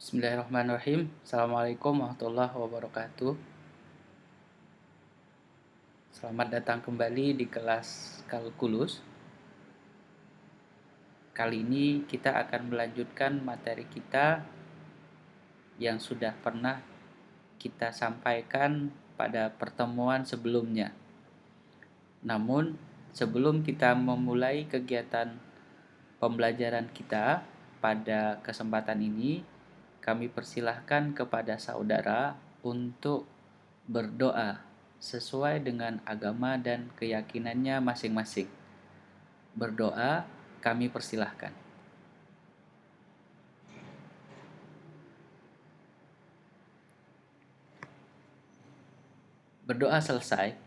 Bismillahirrahmanirrahim. Assalamualaikum warahmatullahi wabarakatuh. Selamat datang kembali di kelas kalkulus. Kali ini kita akan melanjutkan materi kita yang sudah pernah kita sampaikan pada pertemuan sebelumnya. Namun, sebelum kita memulai kegiatan pembelajaran kita pada kesempatan ini, kami persilahkan kepada saudara untuk berdoa sesuai dengan agama dan keyakinannya masing-masing. Berdoa, kami persilahkan. Berdoa selesai.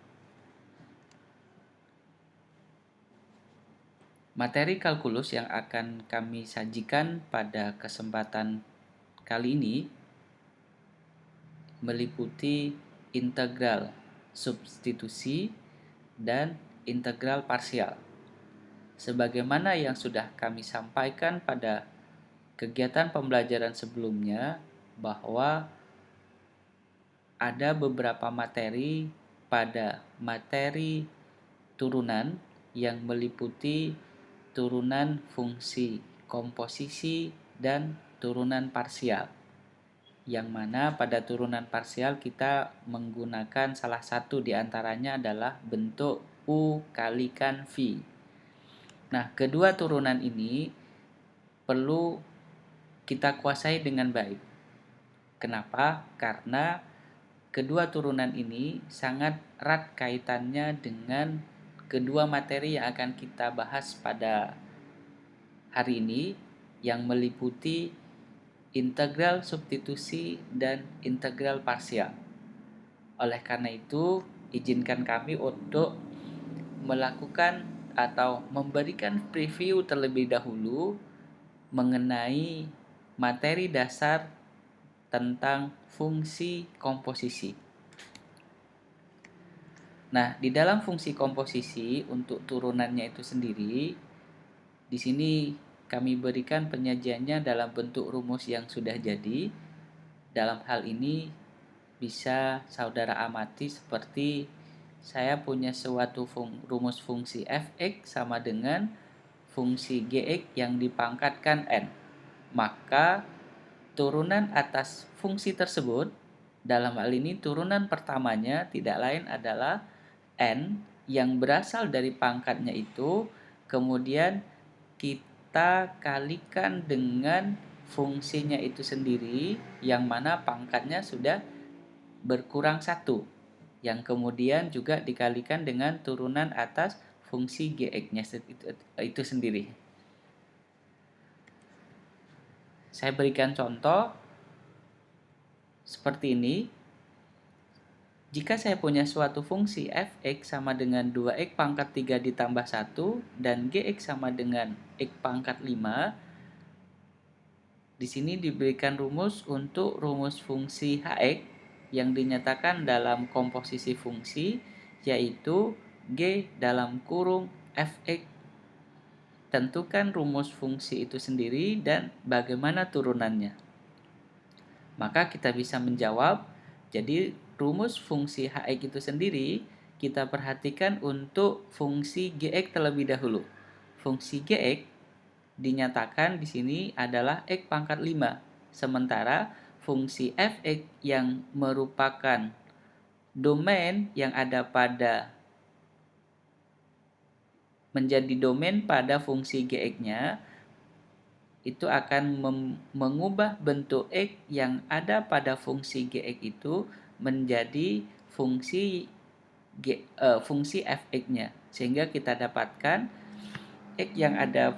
Materi kalkulus yang akan kami sajikan pada kesempatan kali ini meliputi integral substitusi dan integral parsial. Sebagaimana yang sudah kami sampaikan pada kegiatan pembelajaran sebelumnya, bahwa ada beberapa materi pada materi turunan yang meliputi turunan fungsi komposisi dan turunan parsial. Yang mana pada turunan parsial kita menggunakan salah satu diantaranya adalah bentuk U kalikan V. Nah, kedua turunan ini perlu kita kuasai dengan baik. Kenapa? Karena kedua turunan ini sangat erat kaitannya dengan kedua materi yang akan kita bahas pada hari ini, yang meliputi integral substitusi dan integral parsial. Oleh karena itu, izinkan kami untuk melakukan atau memberikan preview terlebih dahulu mengenai materi dasar tentang fungsi komposisi. Nah, di dalam fungsi komposisi untuk turunannya itu sendiri, di sini kami berikan penyajiannya dalam bentuk rumus yang sudah jadi. Dalam hal ini bisa saudara amati seperti saya punya suatu rumus fungsi f(x) sama dengan fungsi gx yang dipangkatkan n. Maka turunan atas fungsi tersebut, dalam hal ini turunan pertamanya tidak lain adalah n yang berasal dari pangkatnya itu, kemudian kita kalikan dengan fungsinya itu sendiri, yang mana pangkatnya sudah berkurang 1, yang kemudian juga dikalikan dengan turunan atas fungsi gx-nya itu sendiri. Saya berikan contoh seperti ini. Jika saya punya suatu fungsi f(x) sama dengan 2x pangkat 3 ditambah 1 dan gx sama dengan x pangkat 5, di sini diberikan rumus untuk rumus fungsi hx yang dinyatakan dalam komposisi fungsi, yaitu g dalam kurung fx. Tentukan rumus fungsi itu sendiri dan bagaimana turunannya. Maka kita bisa menjawab, jadi rumus fungsi hx itu sendiri kita perhatikan untuk fungsi gx terlebih dahulu. Fungsi gx dinyatakan di sini adalah x pangkat 5. Sementara fungsi fx yang merupakan domain yang ada pada menjadi domain pada fungsi gx-nya itu akan mengubah bentuk x yang ada pada fungsi gx itu menjadi fungsi fx-nya, sehingga kita dapatkan x yang ada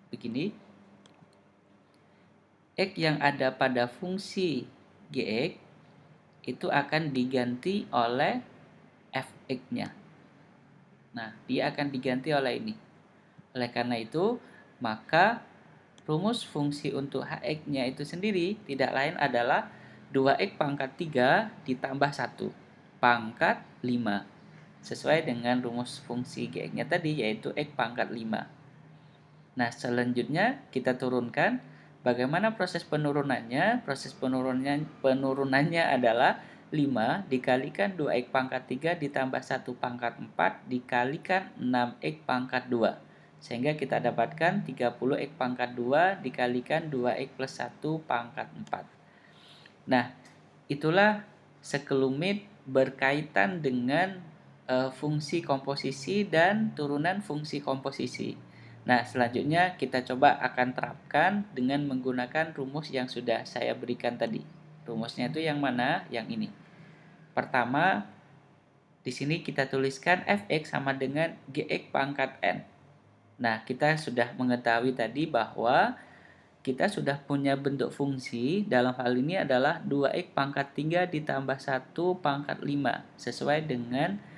begini, x yang ada pada fungsi gx itu akan diganti oleh fx-nya. Nah, dia akan diganti oleh ini. Oleh karena itu, maka rumus fungsi untuk hx-nya itu sendiri tidak lain adalah 2x pangkat 3 ditambah 1 pangkat 5. Sesuai dengan rumus fungsi gx-nya tadi, yaitu x pangkat 5. Nah, selanjutnya kita turunkan Bagaimana proses penurunannya? Proses penurunannya adalah 5 dikalikan 2x pangkat 3 ditambah 1 pangkat 4 dikalikan 6x pangkat 2. Sehingga kita dapatkan 30x pangkat 2 dikalikan 2x plus 1 pangkat 4. Nah, itulah sekelumit berkaitan dengan fungsi komposisi dan turunan fungsi komposisi. Nah, selanjutnya kita coba akan terapkan dengan menggunakan rumus yang sudah saya berikan tadi. Rumusnya itu yang mana? Yang ini. Pertama, di sini kita tuliskan fx sama dengan gx pangkat n. Nah, kita sudah mengetahui tadi bahwa kita sudah punya bentuk fungsi, dalam hal ini adalah 2x pangkat 3 ditambah 1 pangkat 5, sesuai dengan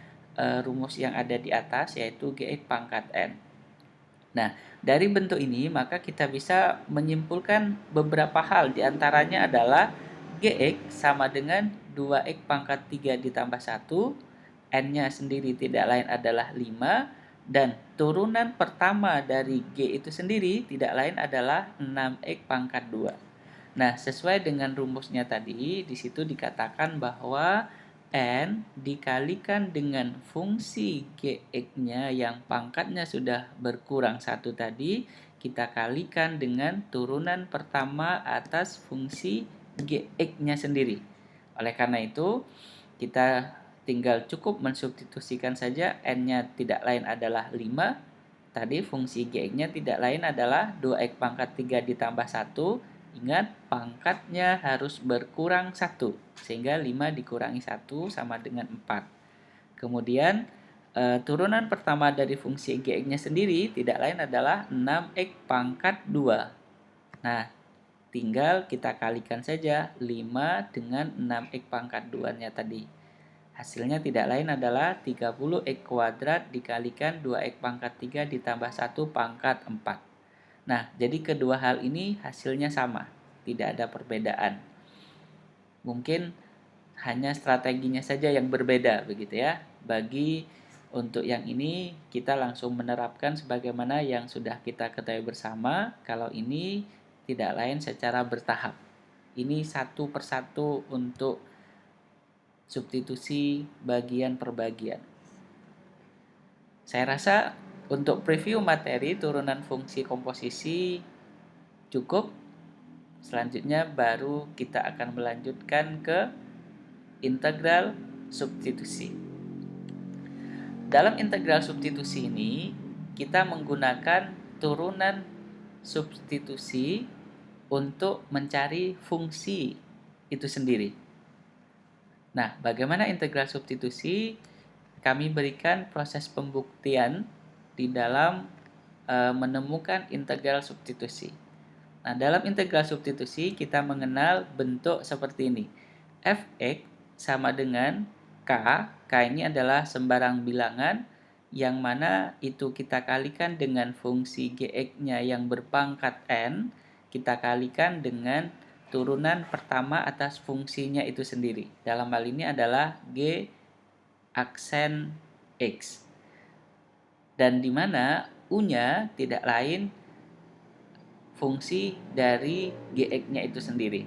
rumus yang ada di atas, yaitu gx pangkat n. Nah, dari bentuk ini maka kita bisa menyimpulkan beberapa hal, diantaranya adalah gx sama dengan 2x pangkat 3 ditambah 1, n-nya sendiri tidak lain adalah 5, dan turunan pertama dari g itu sendiri tidak lain adalah 6x pangkat 2. Nah, sesuai dengan rumusnya tadi, di situ dikatakan bahwa n dikalikan dengan fungsi gx-nya yang pangkatnya sudah berkurang 1 tadi, kita kalikan dengan turunan pertama atas fungsi gx-nya sendiri. Oleh karena itu, kita tinggal cukup mensubstitusikan saja, n-nya tidak lain adalah 5. Tadi fungsi gx-nya tidak lain adalah 2x pangkat 3 ditambah 1. Ingat, pangkatnya harus berkurang 1, sehingga 5 dikurangi 1 sama dengan 4. Kemudian, turunan pertama dari fungsi gx-nya sendiri tidak lain adalah 6x pangkat 2. Nah, tinggal kita kalikan saja 5 dengan 6x pangkat 2-nya tadi. Hasilnya tidak lain adalah 30x kuadrat dikalikan 2x pangkat 3 ditambah 1 pangkat 4. Nah, jadi kedua hal ini hasilnya sama, tidak ada perbedaan. Mungkin hanya strateginya saja yang berbeda, begitu ya. Bagi untuk yang ini kita langsung menerapkan sebagaimana yang sudah kita ketahui bersama. Kalau ini tidak lain secara bertahap. Ini satu persatu untuk substitusi bagian per bagian. Saya rasa untuk preview materi turunan fungsi komposisi cukup. Selanjutnya baru kita akan melanjutkan ke integral substitusi. Dalam integral substitusi ini, kita menggunakan turunan substitusi untuk mencari fungsi itu sendiri. Nah, bagaimana integral substitusi? Kami berikan proses pembuktian di dalam menemukan integral substitusi. Nah, dalam integral substitusi kita mengenal bentuk seperti ini. Fx sama dengan k. K ini adalah sembarang bilangan yang mana itu kita kalikan dengan fungsi gx-nya yang berpangkat n. Kita kalikan dengan turunan pertama atas fungsinya itu sendiri. Dalam hal ini adalah g aksen x. Dan di mana u-nya tidak lain fungsi dari gx-nya itu sendiri.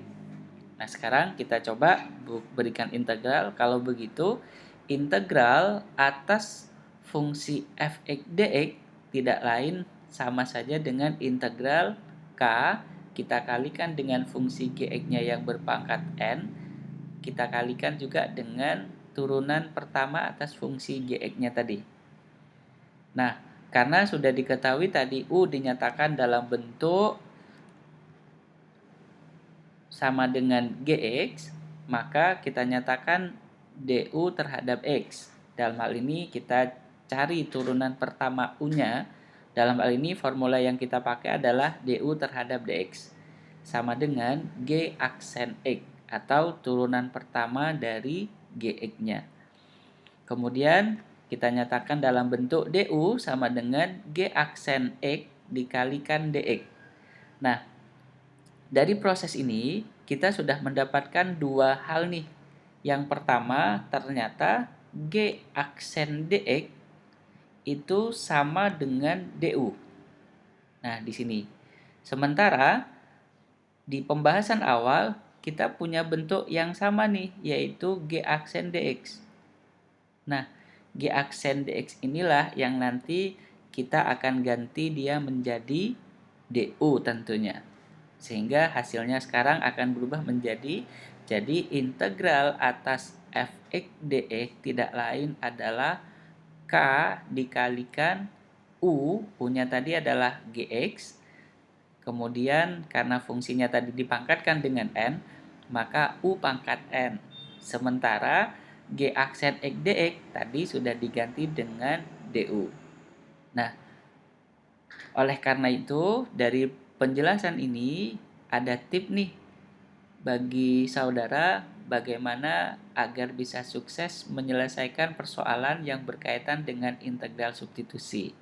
Nah, sekarang kita coba berikan integral. Kalau begitu, integral atas fungsi fx dx tidak lain sama saja dengan integral k. Kita kalikan dengan fungsi gx-nya yang berpangkat n. Kita kalikan juga dengan turunan pertama atas fungsi gx-nya tadi. Nah, karena sudah diketahui tadi u dinyatakan dalam bentuk sama dengan gx, maka kita nyatakan du terhadap x. Dalam hal ini kita cari turunan pertama u-nya. Dalam hal ini formula yang kita pakai adalah du terhadap dx sama dengan g aksen x atau turunan pertama dari gx-nya. Kemudian kita nyatakan dalam bentuk du sama dengan g aksen x dikalikan dx. Nah, dari proses ini kita sudah mendapatkan dua hal nih. Yang pertama, ternyata g aksen dx itu sama dengan du. Nah, di sini. Sementara Di pembahasan awal, kita punya bentuk yang sama nih, yaitu G aksen DX. Nah, G aksen DX inilah yang nanti kita akan ganti dia menjadi DU tentunya. Sehingga hasilnya sekarang akan berubah jadi integral atas fx dx tidak lain adalah K dikalikan U-nya tadi adalah Gx. Kemudian karena fungsinya tadi dipangkatkan dengan N, maka U pangkat N. Sementara G aksen X dx tadi sudah diganti dengan DU. Nah, oleh karena itu dari penjelasan ini ada tip nih bagi saudara bagaimana agar bisa sukses menyelesaikan persoalan yang berkaitan dengan integral substitusi.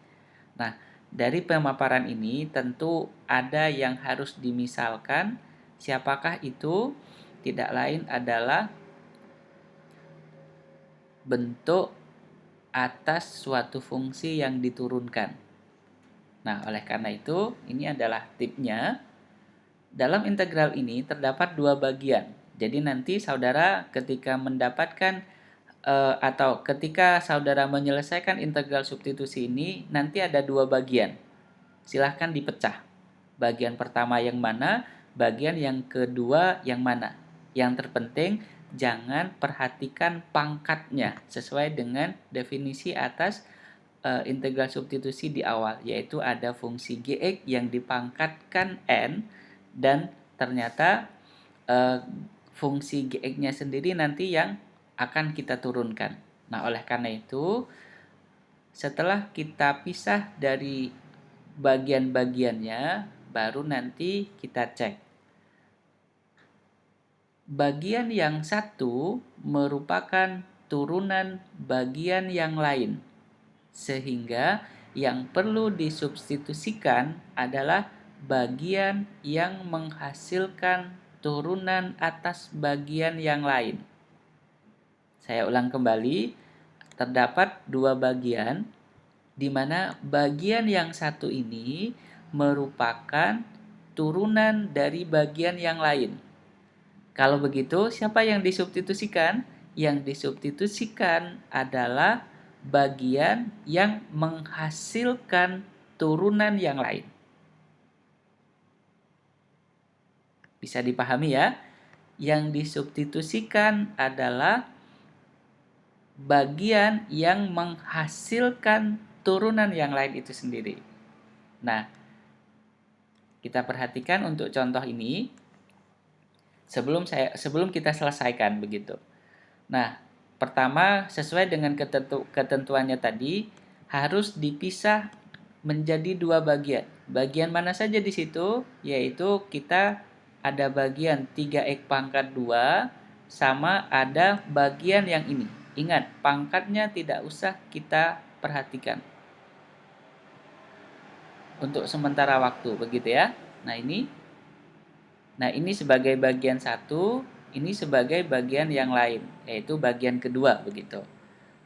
Nah, dari pemaparan ini tentu ada yang harus dimisalkan. Siapakah itu? Tidak lain adalah bentuk atas suatu fungsi yang diturunkan. Nah, oleh karena itu, ini adalah tipnya. Dalam integral ini terdapat dua bagian. Jadi nanti saudara ketika mendapatkan atau ketika saudara menyelesaikan integral substitusi ini, nanti ada dua bagian. Silahkan dipecah. Bagian pertama yang mana, bagian yang kedua yang mana. Yang terpenting, jangan perhatikan pangkatnya sesuai dengan definisi atas integral substitusi di awal, yaitu ada fungsi Gx yang dipangkatkan N dan ternyata fungsi Gx-nya sendiri nanti yang akan kita turunkan. Nah, oleh karena itu, setelah kita pisah dari bagian-bagiannya, baru nanti kita cek. Bagian yang satu merupakan turunan bagian yang lain, sehingga yang perlu disubstitusikan adalah bagian yang menghasilkan turunan atas bagian yang lain. Saya ulang kembali, terdapat dua bagian, di mana bagian yang satu ini merupakan turunan dari bagian yang lain. Kalau begitu, siapa yang disubstitusikan? Yang disubstitusikan adalah bagian yang menghasilkan turunan yang lain. Bisa dipahami ya? Yang disubstitusikan adalah bagian yang menghasilkan turunan yang lain itu sendiri. Nah, kita perhatikan untuk contoh ini sebelum kita selesaikan begitu. Nah, pertama sesuai dengan ketentuannya tadi harus dipisah menjadi dua bagian. Bagian mana saja di situ? Yaitu kita ada bagian 3x pangkat 2 sama ada bagian yang ini. Ingat, pangkatnya tidak usah kita perhatikan untuk sementara waktu, begitu ya. Nah, ini sebagai bagian satu, ini sebagai bagian yang lain, yaitu bagian kedua, begitu.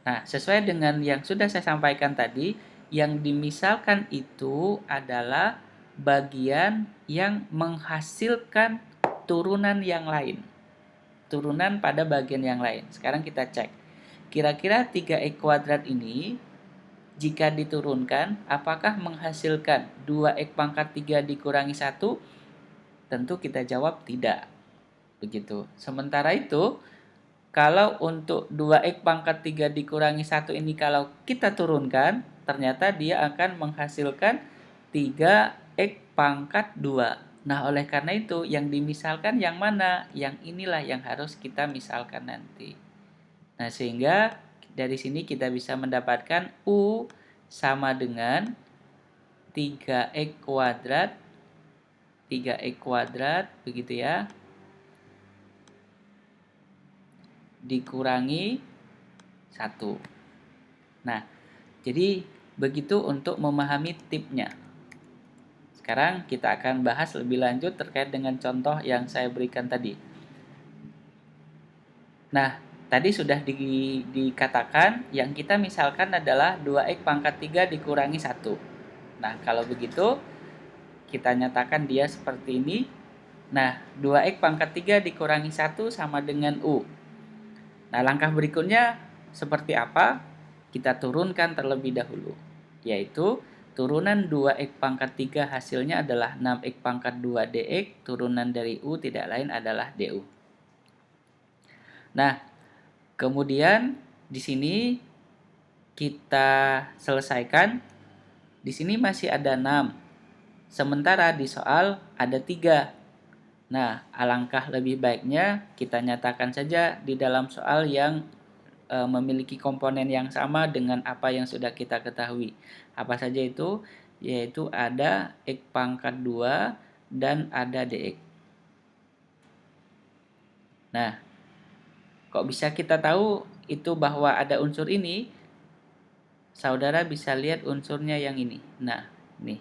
Nah, sesuai dengan yang sudah saya sampaikan tadi, yang dimisalkan itu adalah bagian yang menghasilkan turunan yang lain. Turunan pada bagian yang lain. Sekarang kita cek. Kira-kira 3x kuadrat ini jika diturunkan apakah menghasilkan 2x pangkat 3 dikurangi 1? Tentu kita jawab tidak. Begitu. Sementara itu, kalau untuk 2x pangkat 3 dikurangi 1 ini kalau kita turunkan, ternyata dia akan menghasilkan 3x pangkat 2. Nah, oleh karena itu, yang dimisalkan yang mana? Yang inilah yang harus kita misalkan nanti. Nah, sehingga dari sini kita bisa mendapatkan U sama dengan 3x kuadrat, begitu ya, dikurangi 1. Nah, jadi begitu untuk memahami tipnya. Sekarang kita akan bahas lebih lanjut terkait dengan contoh yang saya berikan tadi. Nah, tadi sudah dikatakan yang kita misalkan adalah 2x pangkat 3 dikurangi 1. Nah, kalau begitu kita nyatakan dia seperti ini. Nah, 2x pangkat 3 dikurangi 1 sama dengan U. Nah, langkah berikutnya seperti apa? Kita turunkan terlebih dahulu, yaitu turunan 2x pangkat 3 hasilnya adalah 6x pangkat 2 dx, turunan dari U tidak lain adalah du. Nah, kemudian di sini kita selesaikan. Di sini masih ada 6. Sementara di soal ada 3. Nah, alangkah lebih baiknya kita nyatakan saja di dalam soal yang memiliki komponen yang sama dengan apa yang sudah kita ketahui. Apa saja itu? Yaitu ada x pangkat 2 dan ada dx. Nah, kok bisa kita tahu itu bahwa ada unsur ini? Saudara bisa lihat unsurnya yang ini. Nah, nih.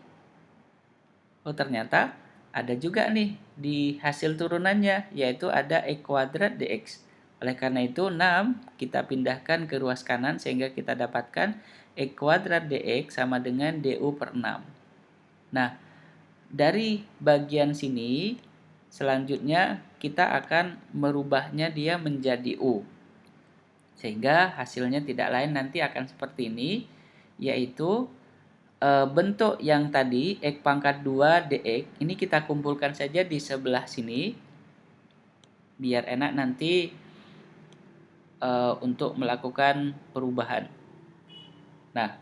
Oh, ternyata ada juga nih di hasil turunannya, yaitu ada x kuadrat dx. Oleh karena itu 6 kita pindahkan ke ruas kanan sehingga kita dapatkan x kuadrat dx sama dengan du per 6. Nah, dari bagian sini selanjutnya kita akan merubahnya dia menjadi u. Sehingga hasilnya tidak lain nanti akan seperti ini, yaitu bentuk yang tadi x pangkat 2 dx ini kita kumpulkan saja di sebelah sini biar enak nanti untuk melakukan perubahan. Nah,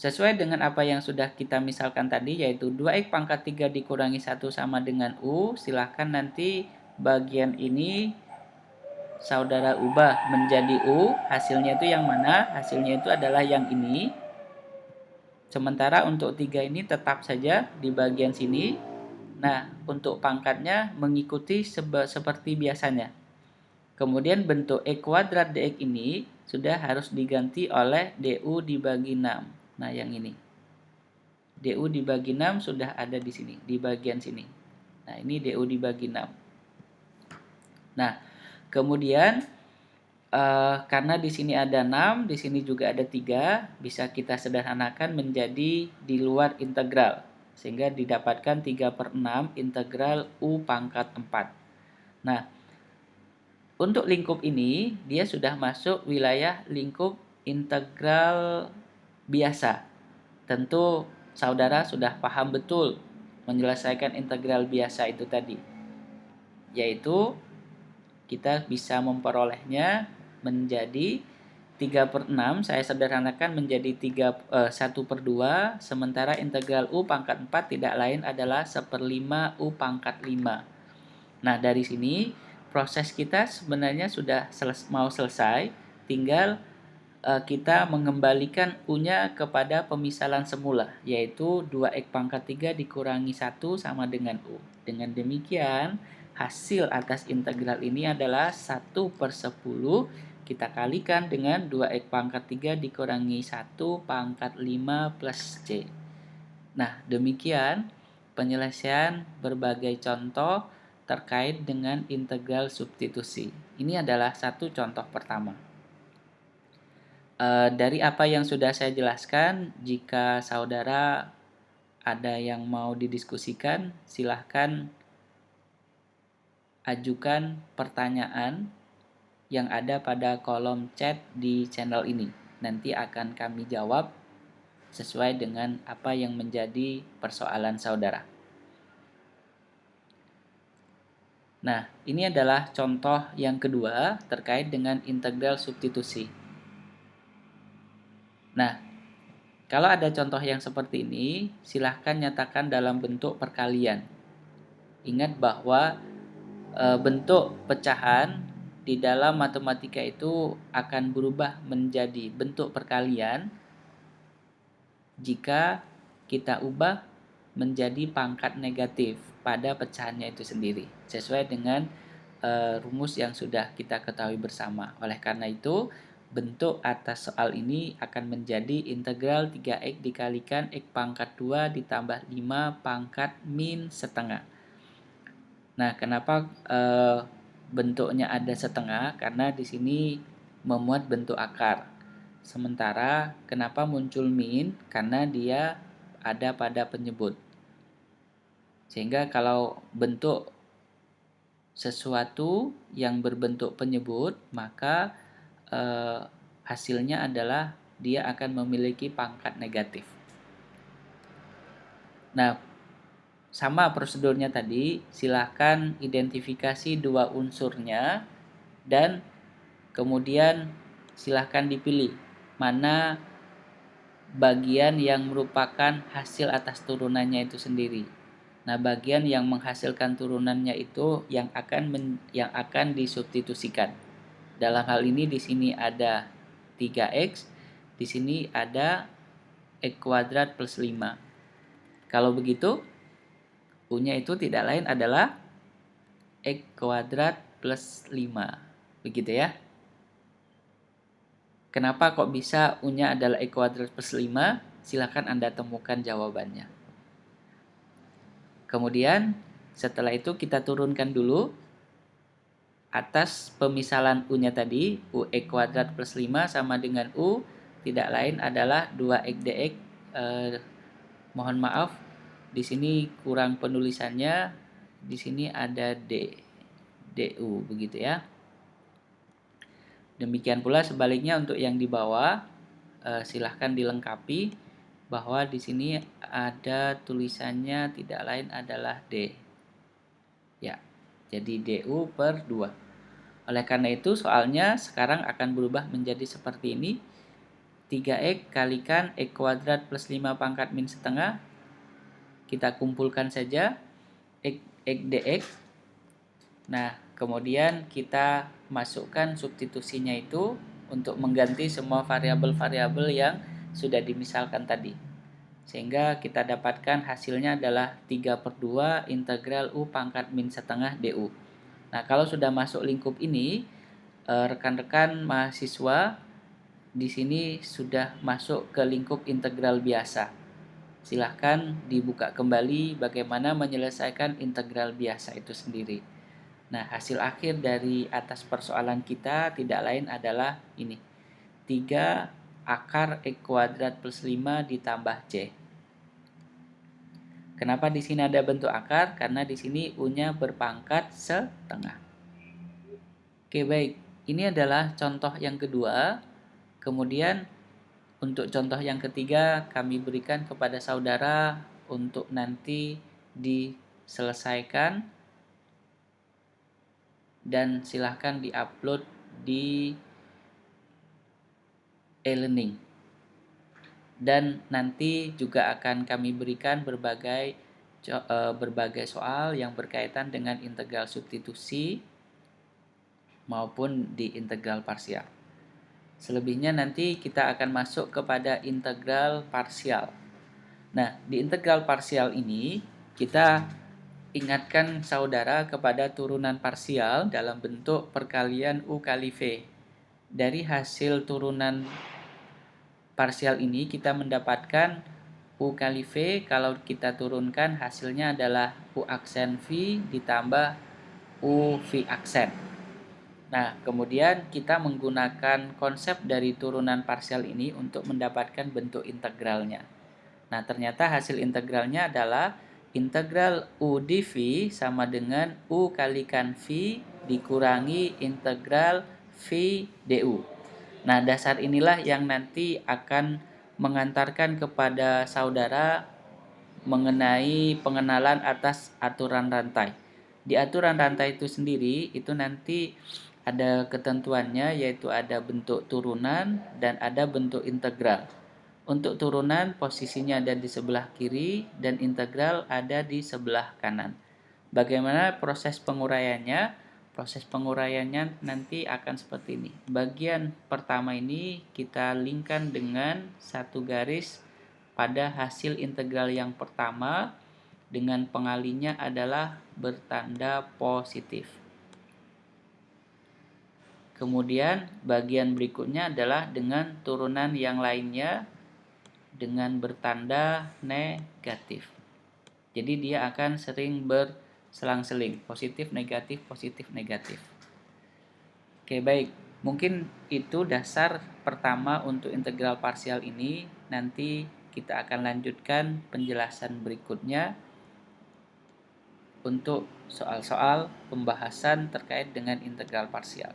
sesuai dengan apa yang sudah kita misalkan tadi yaitu 2x pangkat 3 dikurangi 1 sama dengan u, silahkan nanti bagian ini saudara ubah menjadi u, hasilnya itu yang mana? Hasilnya itu adalah yang ini. Sementara untuk 3 ini tetap saja di bagian sini. Nah, untuk pangkatnya mengikuti seperti biasanya. Kemudian bentuk x kuadrat dx ini sudah harus diganti oleh du dibagi 6. Nah, yang ini. Du dibagi 6 sudah ada di sini, di bagian sini. Nah, ini du dibagi 6. Nah, kemudian karena di sini ada 6, di sini juga ada 3, bisa kita sederhanakan menjadi di luar integral. Sehingga didapatkan 3/6 integral U pangkat 4. Nah, untuk lingkup ini, dia sudah masuk wilayah lingkup integral biasa. Tentu saudara sudah paham betul menyelesaikan integral biasa itu tadi. Yaitu kita bisa memperolehnya menjadi 3/6, saya sederhanakan menjadi 1/2, sementara integral U pangkat 4 tidak lain adalah 1/5 U pangkat 5. Nah, dari sini proses kita sebenarnya sudah mau selesai, tinggal kita mengembalikan U-nya kepada pemisalan semula, yaitu 2x pangkat 3 dikurangi 1 sama dengan U. Dengan demikian, hasil atas integral ini adalah 1/10 kita kalikan dengan 2x pangkat 3 dikurangi 1 pangkat 5 plus C. Nah, demikian penyelesaian berbagai contoh terkait dengan integral substitusi. Ini adalah satu contoh pertama. Dari apa yang sudah saya jelaskan, jika saudara ada yang mau didiskusikan, silahkan ajukan pertanyaan yang ada pada kolom chat di channel ini. Nanti akan kami jawab sesuai dengan apa yang menjadi persoalan saudara. Nah, ini adalah contoh yang kedua terkait dengan integral substitusi. Nah, kalau ada contoh yang seperti ini, silahkan nyatakan dalam bentuk perkalian. Ingat bahwa bentuk pecahan di dalam matematika itu akan berubah menjadi bentuk perkalian jika kita ubah menjadi pangkat negatif pada pecahannya itu sendiri, sesuai dengan rumus yang sudah kita ketahui bersama. Oleh karena itu, bentuk atas soal ini akan menjadi integral 3x dikalikan x pangkat 2 ditambah 5 pangkat min setengah. Nah, kenapa bentuknya ada setengah? Karena di sini memuat bentuk akar. Sementara kenapa muncul min? Karena dia ada pada penyebut. Sehingga kalau bentuk sesuatu yang berbentuk penyebut, maka hasilnya adalah dia akan memiliki pangkat negatif. Nah, sama prosedurnya tadi, silahkan identifikasi dua unsurnya dan kemudian silahkan dipilih mana bagian yang merupakan hasil atas turunannya itu sendiri. Nah, bagian yang menghasilkan turunannya itu yang akan disubstitusikan. Dalam hal ini di sini ada 3x, di sini ada x kuadrat plus 5. Kalau begitu, u-nya itu tidak lain adalah x kuadrat plus 5. Begitu ya. Kenapa kok bisa u-nya adalah x kuadrat plus 5? Silahkan Anda temukan jawabannya. Kemudian setelah itu kita turunkan dulu atas pemisalan u-nya tadi, u x kuadrat plus 5 sama dengan u tidak lain adalah 2x dx. Mohon maaf, di sini kurang penulisannya. Di sini ada du begitu ya. Demikian pula sebaliknya untuk yang di bawah, silahkan dilengkapi bahwa di sini ada tulisannya tidak lain adalah d. Ya, jadi du per 2. Oleh karena itu soalnya sekarang akan berubah menjadi seperti ini. 3x kalikan x kuadrat plus 5 pangkat min setengah. Kita kumpulkan saja x dx. Nah, kemudian kita masukkan substitusinya itu untuk mengganti semua variabel-variabel yang sudah dimisalkan tadi. Sehingga kita dapatkan hasilnya adalah 3/2 integral u pangkat min setengah du. Nah, kalau sudah masuk lingkup ini, rekan-rekan mahasiswa di sini sudah masuk ke lingkup integral biasa. Silahkan dibuka kembali bagaimana menyelesaikan integral biasa itu sendiri. Nah, hasil akhir dari atas persoalan kita tidak lain adalah ini. 3 akar x kuadrat plus 5 ditambah c. Kenapa di sini ada bentuk akar? Karena di sini u-nya berpangkat setengah. Oke, baik. Ini adalah contoh yang kedua. Kemudian untuk contoh yang ketiga kami berikan kepada saudara untuk nanti diselesaikan dan silahkan diupload di e-learning. Dan nanti juga akan kami berikan berbagai soal yang berkaitan dengan integral substitusi maupun di integral parsial. Selebihnya nanti kita akan masuk kepada integral parsial. Nah, di integral parsial ini kita ingatkan saudara kepada turunan parsial dalam bentuk perkalian u kali v. Dari hasil turunan parsial ini kita mendapatkan u kali v, kalau kita turunkan hasilnya adalah u aksen v ditambah u v aksen. Nah, kemudian kita menggunakan konsep dari turunan parsial ini untuk mendapatkan bentuk integralnya. Nah, ternyata hasil integralnya adalah integral u dv sama dengan u kalikan v dikurangi integral v du. Nah, dasar inilah yang nanti akan mengantarkan kepada saudara mengenai pengenalan atas aturan rantai. Di aturan rantai itu sendiri, itu nanti ada ketentuannya, yaitu ada bentuk turunan dan ada bentuk integral. Untuk turunan posisinya ada di sebelah kiri dan integral ada di sebelah kanan. Bagaimana proses penguraiannya? Proses penguraiannya nanti akan seperti ini. Bagian pertama ini kita linkkan dengan satu garis pada hasil integral yang pertama dengan pengalinya adalah bertanda positif. Kemudian bagian berikutnya adalah dengan turunan yang lainnya dengan bertanda negatif. Jadi dia akan sering berselang-seling, positif negatif positif negatif. Oke, baik. Mungkin itu dasar pertama untuk integral parsial ini. Nanti kita akan lanjutkan penjelasan berikutnya. untuk soal-soal pembahasan terkait dengan integral parsial.